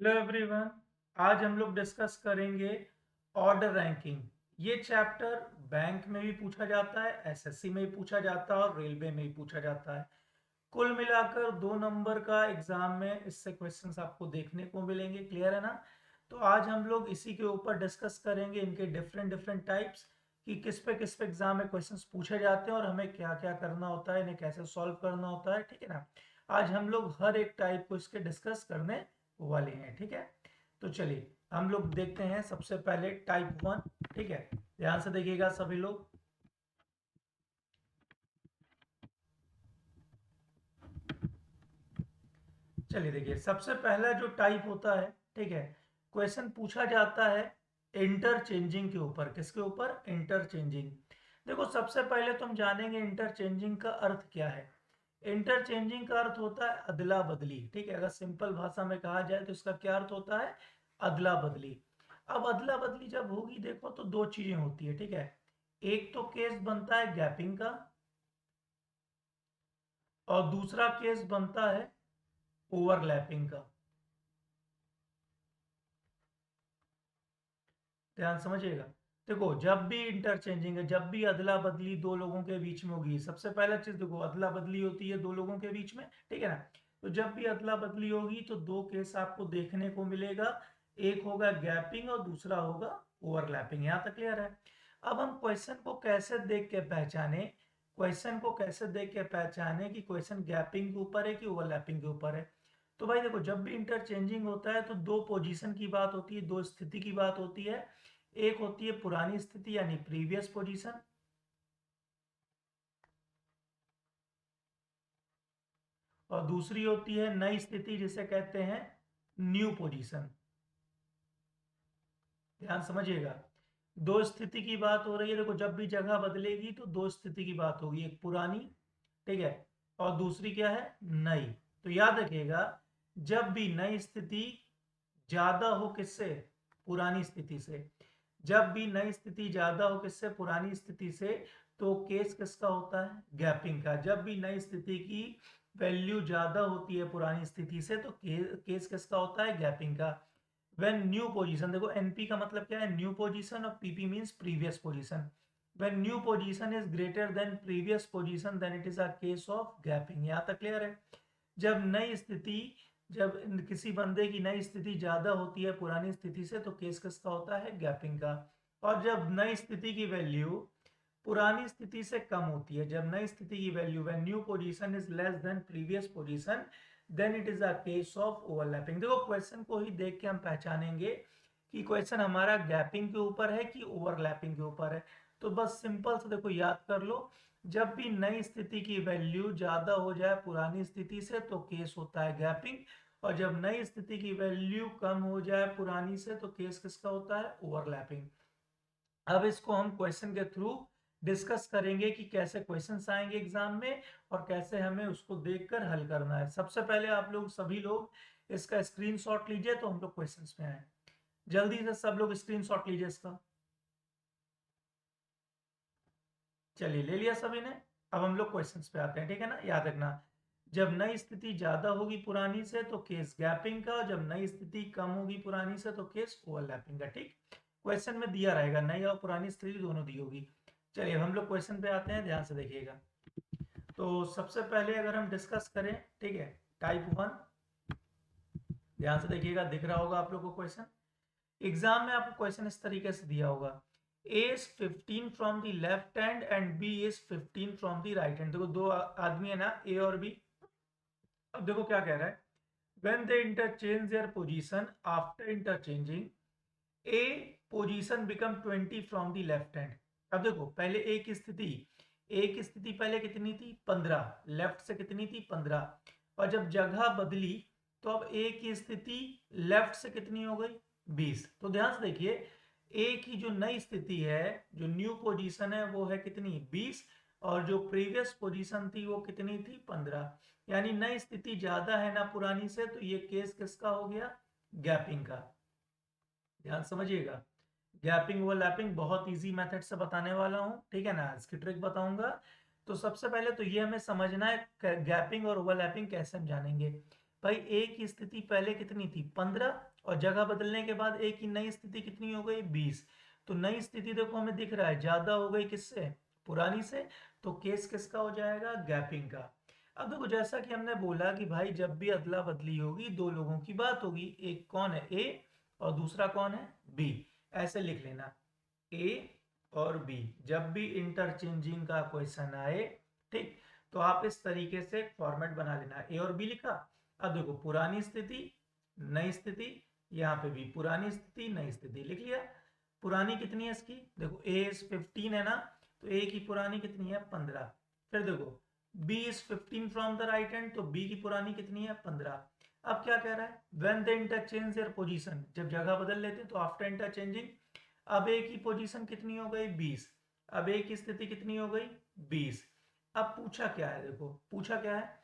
Hello everyone. आज हम लोग डिस्कस करेंगे ऑर्डर रैंकिंग। ये चैप्टर बैंक में भी पूछा जाता है, एसएससी में भी पूछा जाता है और रेलवे में भी पूछा जाता है। कुल मिलाकर 2 नंबर का एग्जाम में इससे क्वेश्चंस आपको देखने को मिलेंगे। क्लियर है ना? तो आज हम लोग इसी के ऊपर डिस्कस करेंगे, इनके डिफरेंट डिफरेंट टाइप्स, कि किस पे एग्जाम में क्वेश्चंस पूछे जाते हैं और हमें क्या क्या करना होता है, इन्हें कैसे सॉल्व करना होता है। ठीक है ना? आज हम लोग हर एक टाइप को इसके डिस्कस करने वाले हैं। ठीक है, तो चलिए हम लोग देखते हैं सबसे पहले टाइप 1। ठीक है, ध्यान से देखिएगा सभी लोग। चलिए देखिए, सबसे पहला जो टाइप होता है, ठीक है, क्वेश्चन पूछा जाता है इंटरचेंजिंग के ऊपर। किसके ऊपर? इंटरचेंजिंग। देखो, सबसे पहले तो हम जानेंगे इंटरचेंजिंग का अर्थ क्या है। इंटरचेंजिंग का अर्थ होता है अदला बदली। ठीक है, अगर सिंपल भाषा में कहा जाए तो इसका क्या अर्थ होता है? अदला बदली। अब अदला बदली जब होगी, देखो तो दो चीजें होती है। ठीक है, एक तो केस बनता है गैपिंग का और दूसरा केस बनता है ओवरलैपिंग का। ध्यान समझिएगा। देखो, जब भी इंटरचेंजिंग है, जब भी अदला बदली दो लोगों के बीच में होगी, सबसे पहला चीज देखो, अदला बदली होती है दो लोगों के बीच में। ठीक है ना? तो जब भी अदला बदली होगी तो दो केस आपको देखने को मिलेगा। एक होगा गैपिंग और दूसरा होगा ओवरलैपिंग। यहाँ तक क्लियर है? अब हम क्वेश्चन को कैसे देख के पहचाने, क्वेश्चन को कैसे देख के पहचाने कि क्वेश्चन गैपिंग के ऊपर है कि ओवरलैपिंग के ऊपर है। तो भाई देखो, जब भी इंटरचेंजिंग होता है तो दो पोजीशन की बात होती है, दो स्थिति की बात होती है। एक होती है पुरानी स्थिति यानी प्रीवियस पोजीशन, और दूसरी होती है नई स्थिति जिसे कहते हैं न्यू पोजीशन। ध्यान समझिएगा, दो स्थिति की बात हो रही है। देखो, जब भी जगह बदलेगी तो दो स्थिति की बात होगी, एक पुरानी, ठीक है, और दूसरी क्या है? नई। तो याद रखिएगा, जब भी नई स्थिति ज्यादा हो किससे? पुरानी स्थिति से। जब भी नई स्थिति ज्यादा हो किससे? पुरानी स्थिति से। तो केस किसका होता है? गैपिंग का। जब भी नई स्थिति की वैल्यू ज्यादा होती है पुरानी स्थिति से तो केस किसका होता है? गैपिंग का। व्हेन न्यू पोजीशन, देखो एनपी का मतलब क्या है? न्यू पोजीशन, और PP means previous position. When new position is greater than previous position then it is a case of gapping. यहाँ तक क्लियर है? जब नई स्थिति, जब किसी बंदे की नई स्थिति ज्यादा होती है पुरानी स्थिति से तो केस किसका होता है? गैपिंग का। और जब नई स्थिति की वैल्यू पुरानी स्थिति से कम होती है, जब नई स्थिति की value when new position is less than previous position then it is a case of overlapping. देखो, क्वेश्चन को ही देख के हम पहचानेंगे कि क्वेश्चन हमारा गैपिंग के ऊपर है कि ओवरलैपिंग के ऊपर है। तो बस सिंपल से देखो, याद कर लो, जब भी नई स्थिति की वैल्यू ज्यादा हो जाए पुरानी स्थिति से तो केस होता है गैपिंग, और जब नई स्थिति की वैल्यू कम हो जाए पुरानी से तो केस किसका होता है? ओवरलैपिंग। अब इसको हम क्वेश्चन के थ्रू डिस्कस करेंगे कि कैसे क्वेश्चंस आएंगे एग्जाम में और कैसे हमें उसको देखकर हल करना है। सबसे पहले आप लोग सभी लोग इसका स्क्रीनशॉट लीजिए तो हम लोग क्वेश्चंस में आए। जल्दी से सब लोग स्क्रीनशॉट लीजिए इसका। चलिए, ले लिया सभी ने। अब हम लोग क्वेश्चंस पे आते हैं। ठीक है ना? याद रखना, जब नई स्थिति ज्यादा होगी पुरानी से तो केस गैपिंग का, और जब नई स्थिति कम होगी पुरानी से तो केस ओवरलैपिंग का। ठीक, क्वेश्चन में दिया रहेगा, नई और पुरानी स्थिति दोनों दी होगी। चलिए अब हम लोग क्वेश्चन पे आते हैं, ध्यान से देखिएगा। तो सबसे पहले अगर हम डिस्कस करें, ठीक है, टाइप 1, ध्यान से देखिएगा, दिख रहा होगा आप लोग को क्वेश्चन। एग्जाम में आपको क्वेश्चन इस तरीके से दिया होगा, A is 15 from the left hand and B is 15 from the right hand. देखो, दो आदमी है ना, ए और बी। अब देखो क्या कह रहा है, when they interchange their position after interchanging a position become 20 from the left hand। अब देखो, पहले ए की स्थिति, ए की स्थिति पहले कितनी थी? 15, लेफ्ट से कितनी थी? 15, और जब जगह बदली तो अब ए की स्थिति लेफ्ट से कितनी हो गई? 20। तो ध्यान से देखिए, ए की जो नई स्थिति है, जो न्यू पोजीशन है, वो है कितनी? 20, और जो प्रीवियस पोजीशन थी वो कितनी थी? 15। यानी नई स्थिति ज्यादा है ना पुरानी से, तो ये केस किसका हो गया? गैपिंग का। ध्यान समझिएगा, गैपिंग ओवरलैपिंग बहुत इजी मेथड से बताने वाला हूँ। ठीक है ना? इसकी ट्रिक बताऊंगा। तो सबसे पहले तो ये हमें समझना है गैपिंग और ओवरलैपिंग कैसे हम जानेंगे। भाई ए की स्थिति पहले कितनी थी 15, और जगह बदलने के बाद ए की नई स्थिति कितनी हो गई 20। तो नई स्थिति देखो हमें दिख रहा है ज्यादा हो गई किससे, पुरानी से। तो केस किसका हो जाएगा, गैपिंग का। अब देखो जैसा कि हमने बोला कि भाई जब भी अदला बदली होगी दो लोगों की बात होगी, एक कौन है ए और दूसरा कौन है बी। ऐसे लिख लेना ए और बी, जब भी इंटरचेंजिंग का क्वेश्चन आए, ठीक, तो आप इस तरीके से फॉर्मेट बना लेना। ए और बी लिखा, अब देखो पुरानी स्थिति नई स्थिति, यहाँ पे भी पुरानी स्थिति नई स्थिति लिख लिया। पुरानी कितनी है इसकी, देखो ए इज 15 है ना, तो ए की पुरानी कितनी है 15। फिर देखो B is 15 from the right hand, तो बी की पुरानी कितनी है 15। अब क्या कह रहा है, when they interchange their position, जब जगह बदल लेते हैं तो आफ्टर इंटरचेंजिंग। अब ए की पोजीशन कितनी हो गई 20, अब ए की स्थिति कितनी हो गई 20। अब पूछा क्या है, देखो पूछा क्या है,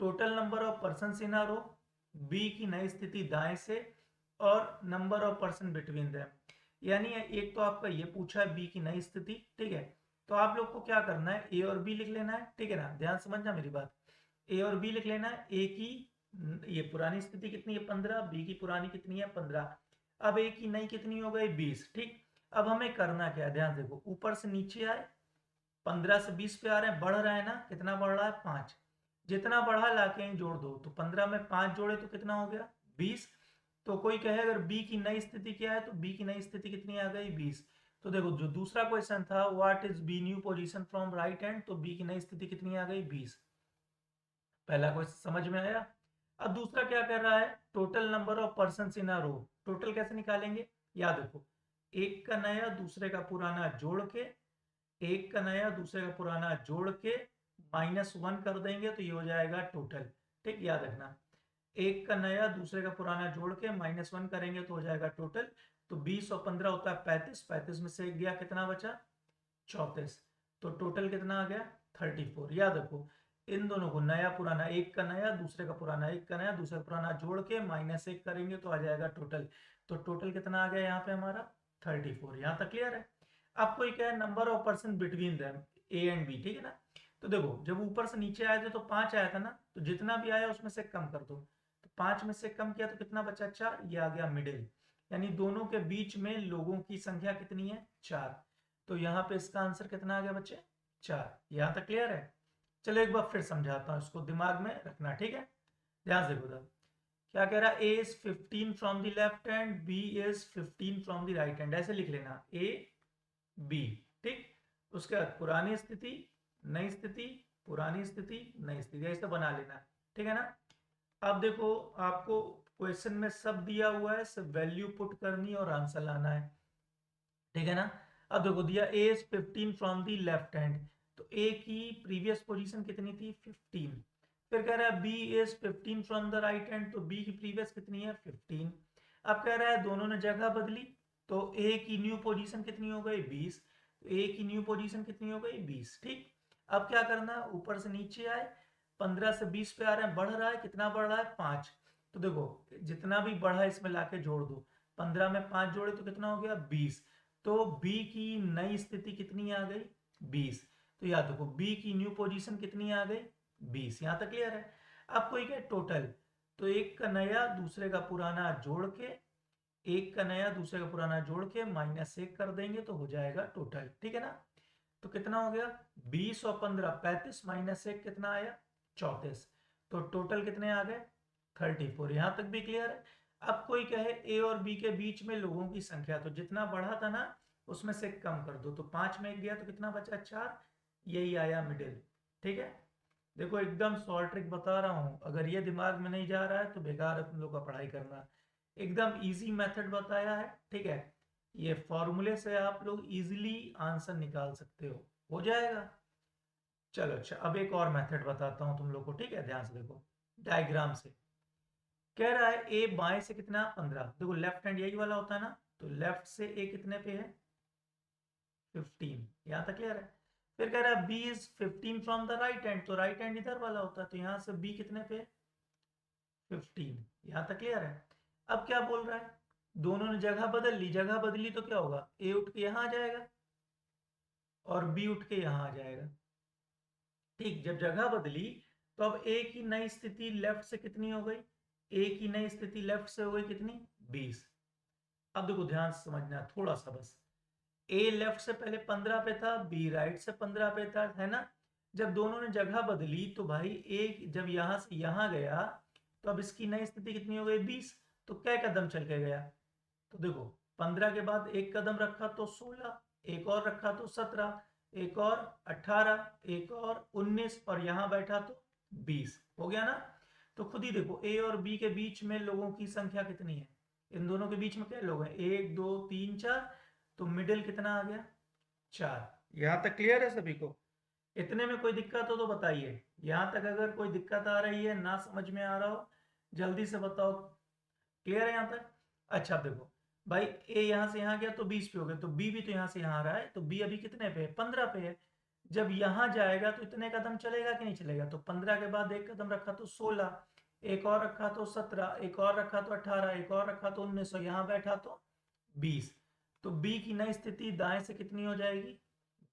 total number of person in a row, B की नई स्थिति दाएं से, और number of person between them. यानी एक तो आपका ये पूछा है बी की नई स्थिति, ठीक है, तो आप लोग को क्या करना है ए और बी लिख लेना है, ठीक है ना, ध्यान समझना मेरी बात। ए और बी लिख लेना है, ए की ये पुरानी स्थिति कितनी है 15, बी की पुरानी कितनी है 15। अब ए की नई कितनी हो गई 20, ठीक। अब हमें करना क्या है, ध्यान देखो, ऊपर से नीचे आए, 15 से 20 पे आ रहे हैं, बढ़ रहा है ना, कितना बढ़ रहा है 5। जितना बढ़ा लाके यहीं जोड़ दो, तो 15 में 5 जोड़े तो कितना हो गया 20। तो कोई कहे अगर बी की नई स्थिति क्या है, तो बी की नई स्थिति कितनी आ गई 20। तो देखो जो दूसरा क्वेश्चन था what is B new position from right hand, तो बी की नई स्थिति कितनी आ गई 20। पहला क्वेश्चन समझ में आया। अब दूसरा क्या कर रहा है, total number of person in a row, total कैसे निकालेंगे, याद रखो, एक का नया दूसरे का पुराना जोड़ के, एक का नया दूसरे का पुराना जोड़ के -1 कर देंगे तो ये हो जाएगा टोटल, ठीक, याद रखना। एक का नया दूसरे का पुराना जोड़ के -1 करेंगे तो हो जाएगा टोटल। तो 20 और 15 होता है 35, 35 में से एक गया कितना बचा 34। तो टोटल कितना आ गया 34। याद रखो इन दोनों को नया पुराना, एक का नया दूसरे का पुराना, एक का नया दूसरे का पुराना जोड़ के -1 करेंगे तो आ जाएगा टोटल। तो टोटल कितना आ गया यहाँ पे हमारा 34। यहाँ तक क्लियर है। अब कोई क्या है, number of person between them A and B, ठीक है ना। तो देखो जब ऊपर से नीचे आए थे तो 5 आया था ना, तो जितना भी आया उसमें से कम कर दो। तो 5 में से कम किया तो कितना बचा 4, ये आ गया मिडिल। यानी दोनों के बीच में लोगों की संख्या कितनी है 4। तो यहाँ पे इसका आंसर कितना आ गया बच्चे 4। यहाँ तक क्लियर है। चलो एक बार फिर समझाता हूँ, इसको दिमाग में रखना, ठीक है, ध्यान से देखो। क्या कह रहा है, A is 15 from the left hand, B is 15 from the right hand, ऐसे लिख लेना ए बी, ठीक। उसके बाद पुरानी स्थिति नई स्थिति, पुरानी स्थिति नई स्थिति, ऐसे बना लेना, ठीक है ना। अब देखो आपको क्वेश्चन में सब दिया हुआ है, सब वैल्यू पुट करनी और आंसर लाना है, ठीक है ना। अब देखो दिया A is 15 from the left hand, तो ए की प्रीवियस पोजीशन कितनी थी 15। फिर कह रहा है B is 15 from the right hand, तो बी की प्रीवियस कितनी है 15। अब कह रहा है दोनों ने जगह बदली, तो ए की न्यू पोजीशन कितनी हो गई 20, तो ए की न्यू पोजीशन कितनी हो गई 20, ठीक। अब क्या करना है, ऊपर से नीचे आए, 15 से 20 पे आ रहे हैं, बढ़ रहा है, कितना बढ़ रहा है 5। तो देखो जितना भी बढ़ा इसमें लाके जोड़ दो, 15 में 5 जोड़े तो कितना हो गया 20। तो B की नई स्थिति कितनी आ गई 20। तो याद रखो B की न्यू पोजीशन कितनी आ गई 20। यहां तक क्लियर है। अब कोई क्या टोटल, तो एक का नया दूसरे का पुराना जोड़ के, एक का नया दूसरे का पुराना जोड़ के -1 कर देंगे तो हो जाएगा टोटल, ठीक है ना। तो कितना हो गया 20 और 15 35, -1 कितना आया 34। तो टोटल कितने आ गए 34। यहां तक भी क्लियर है। अब कोई कहे ए और बी के बीच में लोगों की संख्या, तो जितना बढ़ा था ना उसमें से कम कर दो, तो 5 में एक गया तो कितना बचा 4, यही आया मिडिल, ठीक है। देखो एकदम सॉल्ट ट्रिक बता रहा हूं, अगर ये दिमाग में नहीं जा रहा है तो बेकार है तुम लोग का पढ़ाई करना। एकदम इजी मेथड बताया है, ठीक है। ये फॉर्मूले से आप लोग इजीली आंसर निकाल सकते हो जाएगा। चलो अच्छा, अब एक और मेथड बताता हूं तुम लोग को, ठीक है, ध्यान से देखो डायग्राम से। कह रहा है ए बाएं से कितना 15, देखो लेफ्ट हैंड यही वाला होता है ना, तो लेफ्ट से ए कितने पे है 15। यहां तक क्लियर है। फिर कह रहा है B is 15 from the right hand, तो राइट हैंड इधर वाला होता है, तो यहां से बी कितने पे 15। यहां तक क्लियर है। अब क्या बोल रहा है, दोनों ने जगह बदल ली, जगह बदली तो क्या होगा ए उठ के यहां आ जाएगा और बी उठ के यहां आ जाएगा, ठीक। जब जगह बदली तो अब ए की नई स्थिति लेफ्ट से कितनी हो गई ए की नई स्थिति लेफ्ट से हो गई कितनी 20। अब देखो ध्यान से समझना है थोड़ा सा बस, ए लेफ्ट से पहले 15 पे था, बी राइट से 15 पे था, है ना। जब दोनों ने जगह बदली तो भाई ए जब यहां से यहां गया तो अब इसकी नई स्थिति कितनी हो गई 20। तो क्या कदम चल के गया, तो देखो 15 के बाद एक कदम रखा तो 16, एक और रखा तो 17, एक और 18, एक और 19 और यहां बैठा तो 20 हो गया ना। तो खुद ही देखो ए और बी के बीच में लोगों की संख्या कितनी है, इन दोनों के बीच में क्या लोग हैं 1 2 3 4, तो मिडिल कितना आ गया 4। यहां तक क्लियर है सभी को, इतने में कोई दिक्कत हो तो बताइए। यहां तक अगर कोई दिक्कत आ रही है, ना समझ में आ रहा हो, जल्दी से बताओ। क्लियर है यहां तक। अच्छा अब देखो भाई ए यहां से यहां गया तो 20 पे हो गया, तो बी भी तो यहां से यहां आ रहा है, तो बी अभी कितने पे है 15 पे है। जब यहां जाएगा तो इतने कदम चलेगा कि नहीं चलेगा, तो 15 के बाद एक कदम रखा तो 16, एक और रखा तो 17, एक और रखा तो 18, एक और रखा तो 19 और यहां बैठा तो 20। तो बी की नई स्थिति दाएं से कितनी हो जाएगी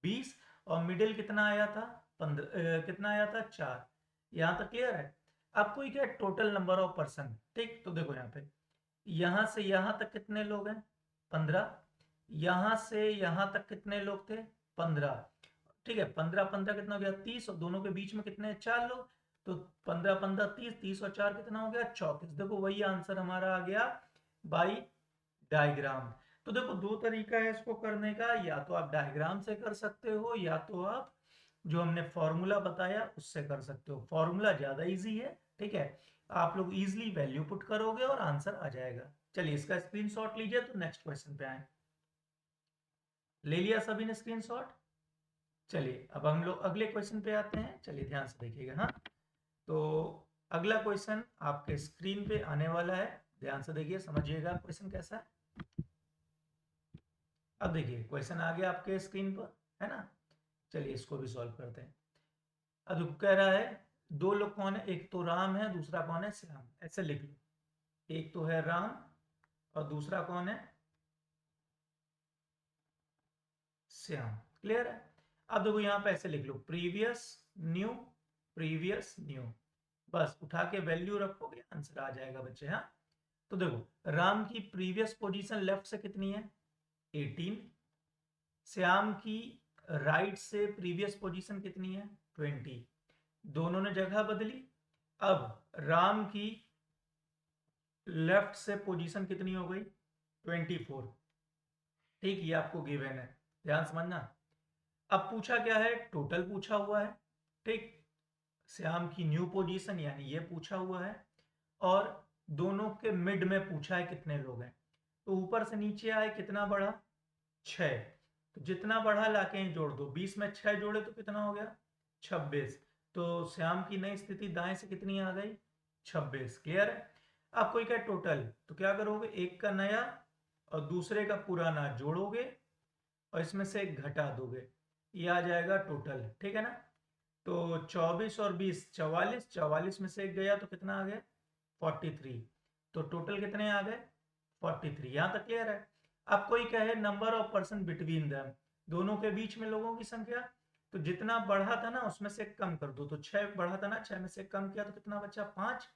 20, और मिडिल कितना आया था 15, कितना आया था 4। यहां तक क्लियर है। अब कोई क्या टोटल नंबर ऑफ पर्सन, ठीक, तो देखो यहाँ पे यहां से यहां तक कितने लोग हैं 15, यहां से यहां तक कितने लोग थे 15, ठीक है 15 15 कितना हो गया 30, और दोनों के बीच में कितने 4 लोग, तो 15 15 30, 30 और 4 कितना हो गया 34। देखो वही आंसर हमारा आ गया बाई डायग्राम। तो देखो दो तरीका है इसको करने का, या तो आप डायग्राम से कर सकते हो, या तो आप जो हमने फॉर्मूला बताया उससे कर सकते हो। फॉर्मूला ज्यादा इजी है, ठीक है, आप लोग इजीली वैल्यू पुट करोगे और आंसर आ जाएगा। चलिए इसका स्क्रीनशॉट लीजिए, तो नेक्स्ट क्वेश्चन पे आए। ले लिया सभी ने स्क्रीनशॉट। चलिए अब हम लोग अगले क्वेश्चन पे आते हैं, चलिए ध्यान से देखिएगा। हाँ, तो अगला क्वेश्चन आपके स्क्रीन पे आने वाला है, ध्यान से देखिए समझिएगा क्वेश्चन कैसा है। अब देखिए क्वेश्चन आ गया आपके स्क्रीन पर, है ना। चलिए इसको भी सॉल्व करते हैं। अब कह रहा है दो लोग कौन है, एक तो राम है, दूसरा कौन है श्याम, ऐसे लिख लो। एक तो है राम और दूसरा कौन है श्याम। क्लियर है। अब देखो यहां पे ऐसे लिख लो प्रीवियस न्यू, प्रीवियस न्यू, बस उठा के वैल्यू रखोगे आंसर आ जाएगा बच्चे। हाँ, तो देखो राम की प्रीवियस पोजीशन लेफ्ट से कितनी है 18, श्याम की राइट से प्रीवियस पोजीशन कितनी है 20, दोनों ने जगह बदली। अब राम की लेफ्ट से पोजीशन कितनी हो गई 24, ठीक, ये आपको गिवन है, ध्यान समझना। अब पूछा क्या है, टोटल पूछा हुआ है, ठीक, श्याम की न्यू पोजीशन यानी ये पूछा हुआ है, और दोनों के मिड में पूछा है कितने लोग हैं। तो ऊपर से नीचे आए कितना बढ़ा 6, तो जितना बढ़ा लाके ही जोड़ दो, 20 में 6 जोड़े तो कितना हो गया 26। तो श्याम की नई स्थिति दाएं से कितनी आ गई 26। क्लियर है। अब कोई क्या टोटल, तो क्या करोगे एक का नया और दूसरे का पुराना जोड़ोगे और इसमें से एक घटा दोगे, ये आ जाएगा टोटल, ठीक है ना। तो 24 और 20 44, 44 में से एक गया तो कितना आ गया 43, तो टोटल कितने आ गए 43। यहां तक क्लियर है। अब कोई कहे number of person between them, दोनों के बीच में लोगों की संख्या, तो जितना बढ़ा था ना उसमें से कम कर दो, तो 6 बढ़ा था ना, 6 में से कम किया तो कितना बचा 5,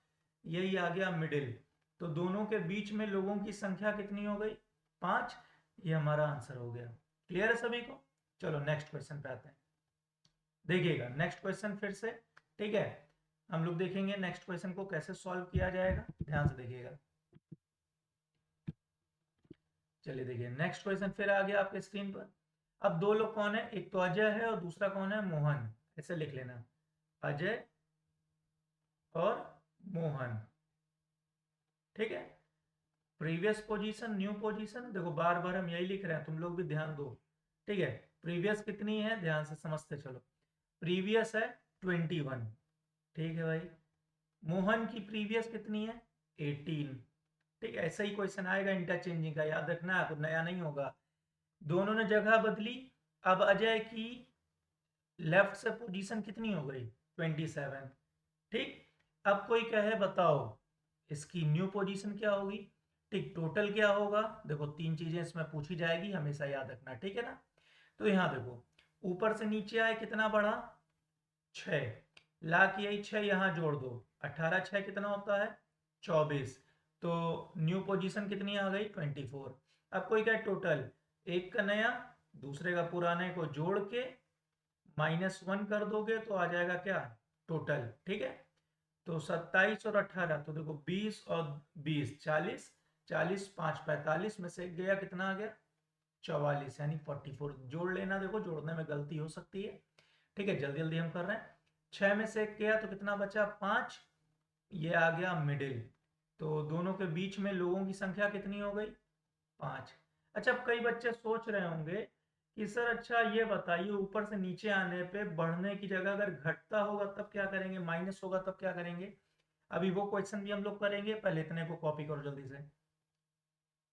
यही आ गया मिडिल। तो दोनों के बीच में लोगों की संख्या कितनी हो गई 5, ये हमारा आंसर हो गया। क्लियर है सभी को। चलो नेक्स्ट क्वेश्चन पे आते हैं, देखिएगा नेक्स्ट क्वेश्चन फिर से, ठीक है, हम लोग देखेंगे नेक्स्ट क्वेश्चन को कैसे सॉल्व किया जाएगा, ध्यान से देखिएगा। चलिए देखिए नेक्स्ट क्वेश्चन फिर आ गया आपके स्क्रीन पर। अब दो लोग कौन है, एक तो अजय है और दूसरा कौन है मोहन, ऐसे लिख लेना अजय और मोहन, ठीक है। प्रीवियस पोजीशन न्यू पोजीशन, देखो बार बार हम यही लिख रहे हैं, तुम लोग भी ध्यान दो, ठीक है। प्रीवियस कितनी है ध्यान से समझते चलो, प्रीवियस है 21, ठीक है भाई। मोहन की प्रीवियस कितनी है 18, ठीक है। ऐसा ही क्वेश्चन आएगा इंटरचेंजिंग का, याद रखना कुछ नया नहीं होगा। दोनों ने जगह बदली, अब अजय की लेफ्ट से पोजीशन कितनी हो गई 27, ठीक। अब कोई कहे बताओ इसकी न्यू पोजीशन क्या होगी, ठीक, टोटल क्या होगा, देखो तीन चीजें इसमें पूछी जाएगी, हमेशा याद रखना, ठीक है ना। तो यहां देखो ऊपर से नीचे आए कितना बढ़ा 6, ला के यही 6 यहां जोड़ दो, 18 6 कितना होता है 24। तो न्यू पोजीशन कितनी आ गई 24। अब कोई क्या टोटल, एक का नया दूसरे का पुराने को जोड़ के -1 कर दोगे तो आ जाएगा क्या टोटल। ठीक है, तो 27 और 18, तो देखो 20 और 20 40, 40 5 45 में से गया कितना आ गया 44 यानी 44। जोड़ लेना, देखो जोड़ने में गलती हो सकती है। ठीक है, जल्दी जल्दी हम कर रहे हैं। 6 में से 1 गया तो कितना बचा 5, ये आ गया मिडिल। तो दोनों के बीच में लोगों की संख्या कितनी हो गई 5। अच्छा, अब कई बच्चे सोच रहे होंगे कि सर अच्छा ये बताइए ऊपर से नीचे आने पे बढ़ने की जगह अगर घटता होगा तब क्या करेंगे, माइनस होगा तब क्या करेंगे। अभी वो क्वेश्चन भी हम लोग करेंगे, पहले इतने को कॉपी करो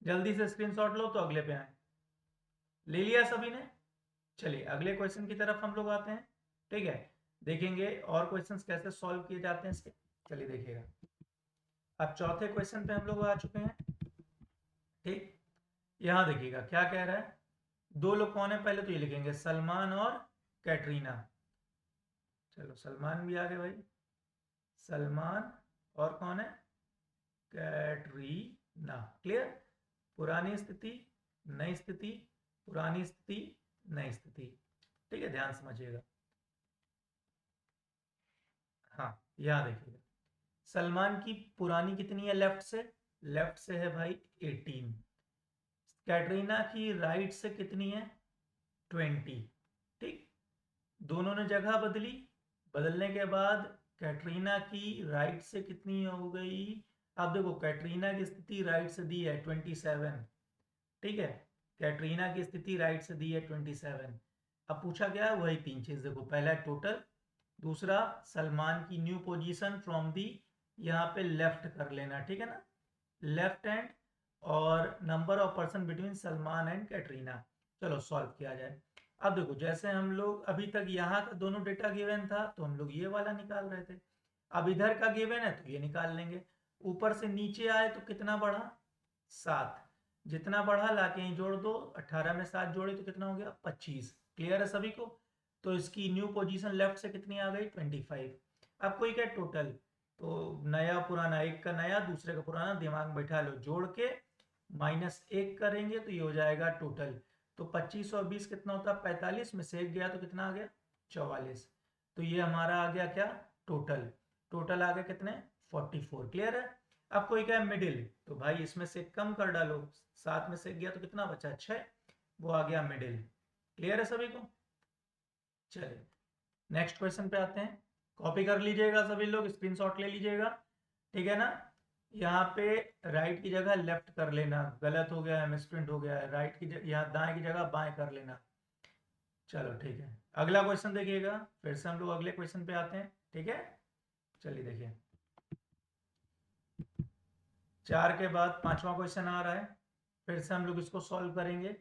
जल्दी से स्क्रीनशॉट लो तो अगले पे आए। ले लिया सभी ने। चलिए अगले क्वेश्चन की तरफ हम लोग आते हैं। ठीक है, देखेंगे और क्वेश्चंस कैसे सॉल्व किए जाते हैं इसके। चलिए देखिएगा, अब चौथे क्वेश्चन पे हम लोग आ चुके हैं। ठीक, यहाँ देखिएगा क्या कह रहा है। दो लोग कौन है, पहले तो ये लिखेंगे सलमान और कैटरीना। चलो सलमान भी आ गए भाई, सलमान और कौन है कैटरीना। क्लियर, पुरानी स्थिति नई स्थिति, पुरानी स्थिति नई स्थिति। ठीक है, ध्यान समझिएगा। हाँ, यहाँ देखिएगा सलमान की पुरानी कितनी है लेफ्ट से है भाई 18। कैटरीना की राइट से कितनी है 20। ठीक, दोनों ने जगह बदली, बदलने के बाद कैटरीना की राइट से कितनी हो गई। अब देखो कैटरीना की स्थिति राइट से दी है 27। ठीक है, कैटरीना की स्थिति राइट से दी है 27। अब पूछा गया है वही तीन चीज, देखो पहला टोटल, दूसरा सलमान की न्यू पोजीशन फ्रॉम दी, यहाँ पे लेफ्ट कर लेना। ठीक है ना, लेफ्ट हैंड, और number of person between Salman and Katrina. चलो सॉल्व किया जाए। अब देखो जैसे हम लोग अभी तक यहाँ का दोनों डेटा गिवन था तो हम लोग ये वाला निकाल रहे थे, अब इधर का गिवन है तो ये निकाल लेंगे। ऊपर से नीचे आए तो कितना बढ़ा 7, जितना बढ़ा लाके यहीं जोड़ दो, 18 में 7 जोड़े तो कितना हो गया 25। क्लियर है सभी को। तो इसकी न्यू पोजीशन लेफ्ट से कितनी आ गई 25। अब कोई क्या टोटल, तो नया पुराना, एक का नया दूसरे का पुराना दिमाग में बैठा लो, जोड़ के -1 करेंगे तो ये हो जाएगा टोटल। तो 25 और 20 कितना होता है 45 में से 1 गया तो कितना आ गया 44। तो ये हमारा आ गया क्या टोटल, टोटल आ गया कितने 44। क्लियर है। अब कोई क्या है मिडिल, तो भाई इसमें से कम कर डालो, 7 में से 1 गया तो कितना बचा 6, वो आ गया मिडिल। क्लियर है सभी को। चलिए नेक्स्ट क्वेश्चन पे आते हैं। कॉपी कर लीजिएगा सभी लोग, स्क्रीनशॉट ले लीजिएगा। ठीक है ना, यहाँ पे राइट की जगह लेफ्ट कर लेना, गलत हो गया है मिसप्रिंट हो गया है, राइट की जगह यहाँ दाएं की जगह बाएं कर लेना। चलो ठीक है, अगला क्वेश्चन देखिएगा, फिर से हम लोग अगले क्वेश्चन पे आते हैं। ठीक है, चलिए देखिए 4 के बाद 5वां क्वेश्चन आ रहा है, फिर से हम लोग इसको सॉल्व करेंगे।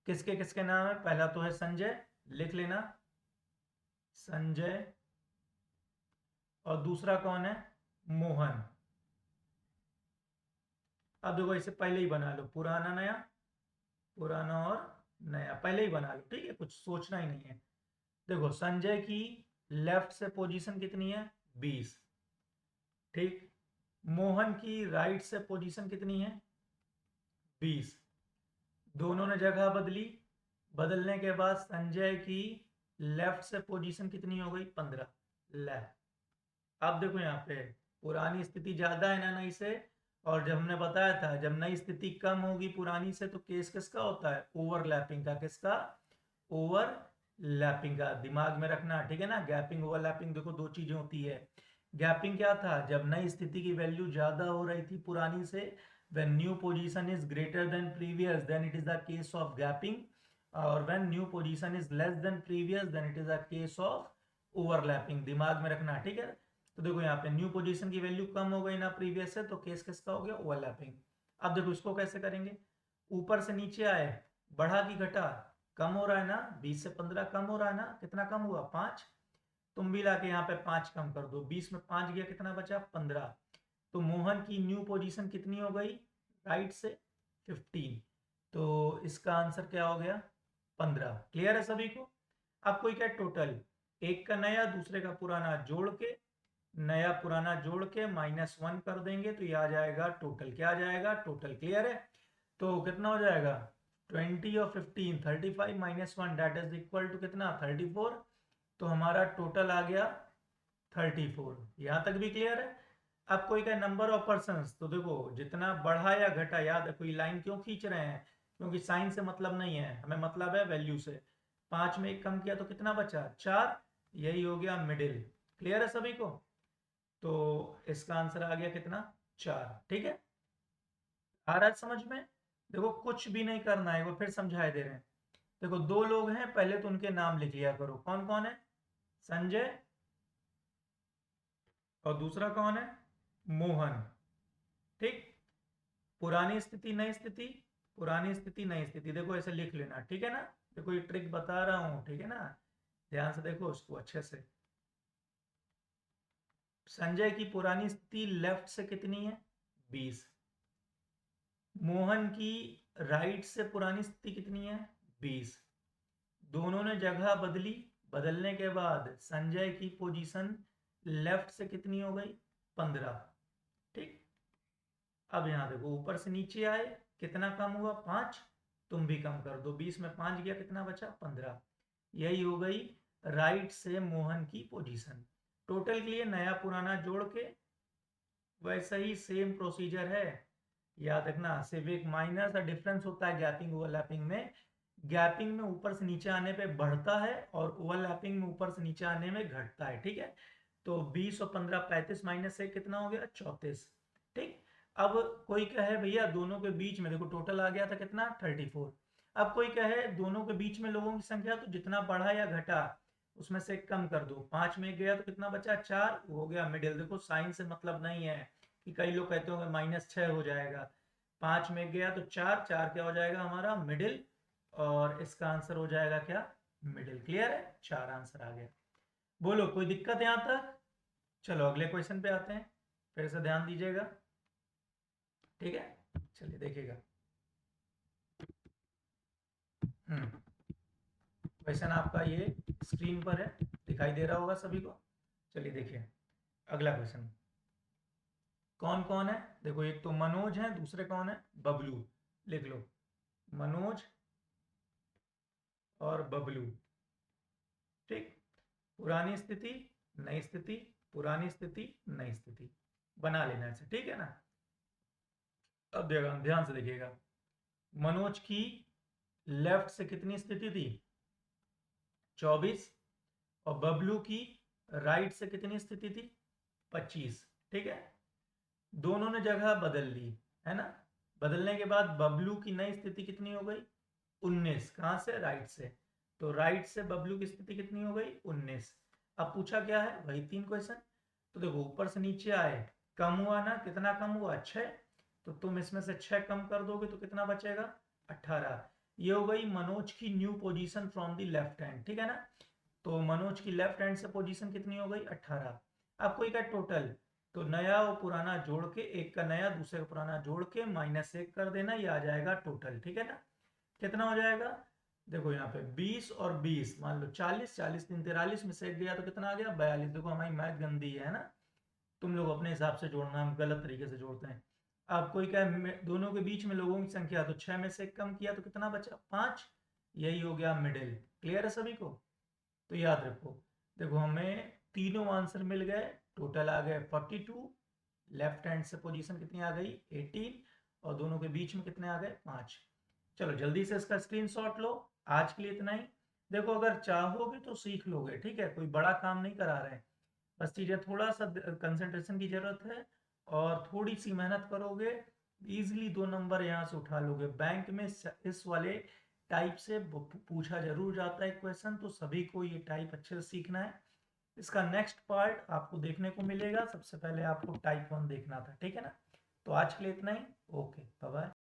किसके किसके नाम है, पहला तो है संजय, लिख लेना संजय, और दूसरा कौन है मोहन। अब देखो इसे पहले ही बना लो, पुराना नया, पुराना और नया पहले ही बना लो। ठीक है, कुछ सोचना ही नहीं है। देखो संजय की लेफ्ट से पोजीशन कितनी है 20। ठीक, मोहन की राइट से पोजीशन कितनी है 20। दोनों ने जगह बदली, बदलने के बाद संजय की लेफ्ट से पोजीशन कितनी हो गई 15। ले, अब देखो यहाँ पे पुरानी स्थिति ज्यादा है ना नई से, और जब हमने बताया था जब नई स्थिति कम होगी पुरानी से तो केस किसका होता है ओवरलैपिंग का। किसका ओवरलैपिंग का, दिमाग में रखना। ठीक है ना, गैपिंग ओवरलैपिंग देखो दो चीजें होती है। गैपिंग क्या था, जब नई स्थिति की वैल्यू ज्यादा हो रही थी पुरानी से, when new position is greater than previous then it is the case of gapping, और when new position is less than previous then it is a case of overlapping। दिमाग में रखना। ठीक है, तो देखो यहाँ पे न्यू पोजीशन की वैल्यू कम हो गई ना प्रीवियस से, तो केस किसका हो गया ओवरलैपिंग। अब देखो इसको कैसे करेंगे, ऊपर से नीचे आए, बढ़ा की घटा, कम हो रहा है ना 20 से 15 कम हो रहा है ना, कितना कम हुआ 5। तुम भी लाके यहाँ पे 5 कम कर दो, 20 में 5 गया कितना बचा 15। तो मोहन की न्यू पोजीशन कितनी हो गई राइट से 15। तो इसका आंसर क्या हो गया 15। क्लियर है सभी को। अब कोई क्या टोटल, एक का नया दूसरे का पुराना जोड़ के नया पुराना जोड़ के -1 कर देंगे तो ये आ जाएगा टोटल। क्या आ जाएगा? टोटल। क्लियर है? तो कितना हो जाएगा? 20 और 15, 35 -1 दैट इज इक्वल टू कितना? 34। तो हमारा टोटल आ गया 34। यहाँ तक भी क्लियर है? अब कोई का नंबर ऑफ पर्सन, तो देखो जितना बढ़ा या घटा, याद है कोई लाइन क्यों खींच रहे हैं? क्योंकि साइन से मतलब नहीं है, हमें मतलब है वैल्यू से। 5 में 1 कम किया तो कितना बचा? 4। यही हो गया मिडिल। क्लियर है सभी को? तो इसका आंसर आ गया कितना? 4। ठीक है? आ रहा है समझ में? देखो कुछ भी नहीं करना है, वो फिर समझाए दे रहे हैं। देखो दो लोग हैं, पहले तो उनके नाम लिख लिया करो। कौन कौन है? संजय। और दूसरा कौन है? मोहन। ठीक। पुरानी स्थिति नई स्थिति, पुरानी स्थिति नई स्थिति, देखो ऐसे लिख लेना। ठीक है ना? देखो ये ट्रिक बता रहा हूं, ठीक है ना? ध्यान से देखो उसको अच्छे से। संजय की पुरानी स्थिति लेफ्ट से कितनी है? 20। मोहन की राइट से पुरानी स्थिति कितनी है? 20। दोनों ने जगह बदली, बदलने के बाद संजय की पोजीशन लेफ्ट से कितनी हो गई? 15। ठीक। अब यहां देखो ऊपर से नीचे आए, कितना कम हुआ? 5। तुम भी कम कर दो, 20 में 5 गया, कितना बचा? 15। यही हो गई राइट से मोहन की पोजीशन। टोटल के लिए नया पुराना जोड़ के वैसा ही सेम प्रोसीजर है। याद रखना, सिर्फ एक माइनर सा डिफरेंस होता है गैपिंग ओवरलैपिंग में। गैपिंग में ऊपर से नीचे आने पे बढ़ता है और ओवरलैपिंग में ऊपर से नीचे आने में घटता है। ठीक है? तो 20 और 15, 35 -1 कितना हो गया? 34। ठीक। अब कोई कहे भैया दोनों के बीच में, देखो टोटल आ गया था कितना? 34। अब कोई कहे दोनों के बीच में लोगों की संख्या, तो जितना बढ़ा या घटा उसमें से कम कर दो। 5 में गया तो कितना बचा? 4। हो गया मिडिल। देखो साइन से मतलब नहीं है कि कई लोग कहते होंगे -6 हो जाएगा। 5 में गया तो 4, 4 क्या हो जाएगा हमारा? मिडिल। और इसका आंसर हो जाएगा क्या? मिडिल। क्लियर है? 4 आंसर आ गया। बोलो कोई दिक्कत यहाँ तक? चलो अगले क्वेश्चन पे आते हैं, फिर से ध्यान दीजिएगा। ठीक है? चलिए देखिएगा। क्वेश्चन आपका ये स्क्रीन पर है, दिखाई दे रहा होगा सभी को। चलिए देखिए अगला क्वेश्चन। कौन कौन है? देखो एक तो मनोज है, दूसरे कौन है? बबलू। लिख लो, मनोज और बबलू। ठीक। पुरानी स्थिति नई स्थिति, पुरानी स्थिति नई स्थिति, बना लेना इसे। ठीक है ना? अब ध्यान से देखिएगा। मनोज की लेफ्ट से कितनी स्थिति थी? 24। और बबलू की राइट से कितनी स्थिति थी? 25। ठीक है? दोनों ने जगह बदल ली, है ना? बदलने के बाद बबलू की नई स्थिति कितनी हो गई? 19। कहां से? राइट से। तो राइट से बबलू की स्थिति कितनी हो गई? 19। अब पूछा क्या है? वही 3 क्वेश्चन। तो देखो ऊपर से नीचे आए, कम हुआ ना? कितना कम हुआ? 6। तो तुम इसमें से 6 कम कर दोगे तो कितना बचेगा? 18। ये हो गई मनोज की new position from the left hand. ठीक है ना? तो मनोज की लेफ्ट हैंड से पोजीशन कितनी हो गई? 18। अब कोई का टोटल, तो नया और पुराना जोड़ के, एक का नया दूसरे का पुराना जोड़ के -1 कर देना, ये आ जाएगा टोटल। ठीक है ना? कितना हो जाएगा? देखो यहाँ पे 20 और 20 मान लो 40, 40 3 43 में से एक गया तो कितना आ गया? 42। देखो हमारी मैथ गंदी है ना? तुम लोग अपने हिसाब से जोड़ना, हम गलत तरीके से जोड़ते हैं। अब कोई क्या, दोनों के बीच में लोगों की संख्या, तो 6 में से कम किया तो कितना बचा? 5। यही हो गया मिडिल। क्लियर है सभी को? तो याद रखो, देखो हमें तीनों आंसर मिल गए। टोटल आ गए 42। लेफ्ट हैंड से पोजीशन कितनी आ गई? 18। और दोनों के बीच में कितने आ गए? 5। चलो जल्दी से इसका स्क्रीनशॉट लो। आज के लिए इतना ही। देखो अगर चाहोगे तो सीख लोगे, ठीक है? कोई बड़ा काम नहीं करा रहे हैं, बस चीज़ें थोड़ा सा कंसंट्रेशन की जरूरत है और थोड़ी सी मेहनत करोगे, इजीली 2 नंबर यहाँ से उठा लोगे। बैंक में इस वाले टाइप से पूछा जरूर जाता है क्वेश्चन, तो सभी को ये टाइप अच्छे से सीखना है। इसका नेक्स्ट पार्ट आपको देखने को मिलेगा। सबसे पहले आपको टाइप 1 देखना था, ठीक है ना? तो आज के लिए इतना ही। Okay, bye bye.